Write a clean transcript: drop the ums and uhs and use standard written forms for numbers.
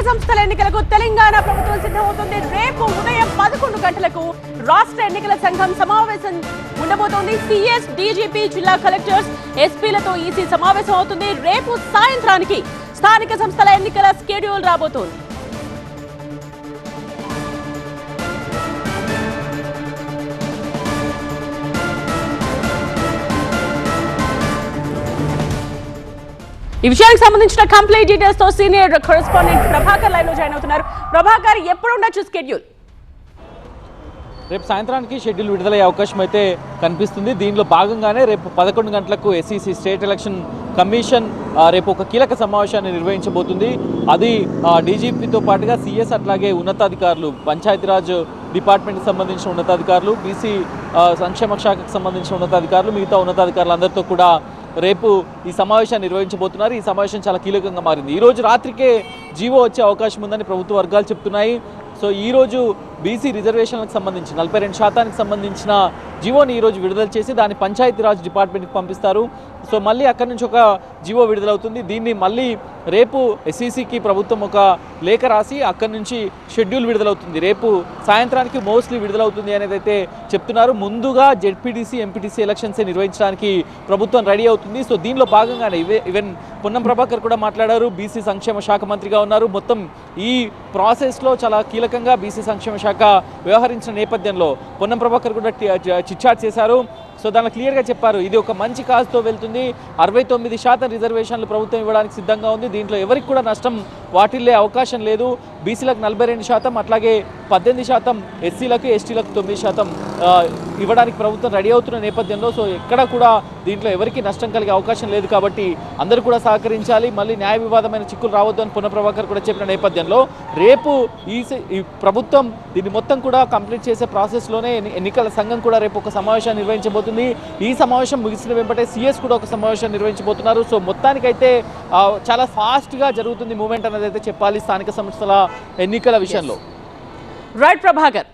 సంస్థల ఎన్నికలకు తెలంగాణ ప్రభుత్వం సిద్ధమవుతుంది. రేపు ఉదయం 11 గంటలకు రాష్ట్ర ఎన్నికల సంఘం సమావేశం ఉండబోతోంది. సిఎస్, డీజీపీ, జిల్లా కలెక్టర్స్, ఎస్పీలతో ఈసీ సమావేశం అవుతుంది. రేపు సాయంత్రానికి స్థానిక సంస్థల ఎన్నికల షెడ్యూల్ రాబోతోంది. ఈ విషయానికి సంబంధించిన కంప్లీట్ డీటెయిల్స్ తో సీనియర్ కరెస్పాండెంట్ ప్రభాకర్ లైవ్ లో జాయిన్ అవుతున్నారు. ప్రభాకర్, ఎప్పుడు ఉండొచ్చు షెడ్యూల్? రేపు సాయంత్రానికి షెడ్యూల్ విడుదలయ్యే అవకాశం అయితే కనిపిస్తుంది. దీనిలో భాగంగానే రేపు 11 గంటలకు ఎస్ఈసి స్టేట్ ఎలక్షన్ కమిషన్ రేపు ఒక కీలక సమావేశాన్ని నిర్వహించబోతుంది. అది డీజీపీతో పాటుగా సిఎస్, అట్లాగే ఉన్నతాధికారులు, పంచాయతీరాజ్ డిపార్ట్మెంట్కి సంబంధించిన ఉన్నతాధికారులు, బీసీ సంక్షేమ శాఖకు సంబంధించిన ఉన్నతాధికారులు, మిగతా ఉన్నతాధికారులు అందరితో కూడా రేపు ఈ సమావేశాన్ని నిర్వహించబోతున్నారు. ఈ సమావేశం చాలా కీలకంగా మారింది. ఈరోజు రాత్రికే జీవో వచ్చే అవకాశం ఉందని ప్రభుత్వ వర్గాలు చెప్తున్నాయి. సో ఈరోజు బీసీ రిజర్వేషన్లకు సంబంధించి 42% సంబంధించిన జీవోని ఈరోజు విడుదల చేసి దాన్ని పంచాయతీరాజ్ డిపార్ట్మెంట్కి పంపిస్తారు. సో మళ్ళీ అక్కడి నుంచి ఒక జీవో విడుదలవుతుంది. దీన్ని మళ్ళీ రేపు ఎస్ఈసికి ప్రభుత్వం ఒక లేఖ రాసి అక్కడి నుంచి షెడ్యూల్ విడుదలవుతుంది. రేపు సాయంత్రానికి మోస్ట్లీ విడుదలవుతుంది అనేది అయితే చెప్తున్నారు. ముందుగా జెడ్పీటీసీ, ఎంపీటీసీ ఎలక్షన్సే నిర్వహించడానికి ప్రభుత్వం రెడీ అవుతుంది. సో దీనిలో భాగంగానే ఈవెన్ పొన్నం ప్రభాకర్ కూడా మాట్లాడారు. బీసీ సంక్షేమ శాఖ మంత్రిగా ఉన్నారు. మొత్తం ఈ ప్రాసెస్లో చాలా కీలకంగా బీసీ సంక్షేమ శాఖ వ్యవహరించిన నేపథ్యంలో పొన్నం ప్రభాకర్ కూడా చిట్చాట్ చేశారు. సో దానిలో క్లియర్గా చెప్పారు, ఇది ఒక మంచి కాజ్తో వెళ్తుంది. 69% రిజర్వేషన్లు ప్రభుత్వం ఇవ్వడానికి సిద్ధంగా ఉంది. దీంట్లో ఎవరికి కూడా నష్టం వాటిల్లే అవకాశం లేదు. బీసీలకు 42%, అట్లాగే 18% ఎస్సీలకు, ఎస్టీలకు 9% ఇవ్వడానికి ప్రభుత్వం రెడీ అవుతున్న నేపథ్యంలో సో ఎక్కడ కూడా దీంట్లో ఎవరికి నష్టం కలిగే అవకాశం లేదు. కాబట్టి అందరూ కూడా సహకరించాలి. మళ్ళీ న్యాయ వివాదమైన చిక్కులు రావద్దు అని పొన్న ప్రభాకర్ కూడా చెప్పిన నేపథ్యంలో రేపు ఈ ప్రభుత్వం దీన్ని మొత్తం కూడా కంప్లీట్ చేసే ప్రాసెస్లోనే ఎన్నికల సంఘం కూడా రేపు ఒక సమావేశాన్ని నిర్వహించబోతుంది. ఈ సమావేశం ముగిసిన వెంబటే సిఎస్ కూడా ఒక సమావేశం నిర్వహించబోతున్నారు. సో మొత్తానికైతే చాలా ఫాస్ట్గా జరుగుతుంది మూవ్మెంట్ అనేది అయితే చెప్పాలి స్థానిక సంస్థల ఎన్నికల విషయంలో. రైట్ ప్రభాకర్.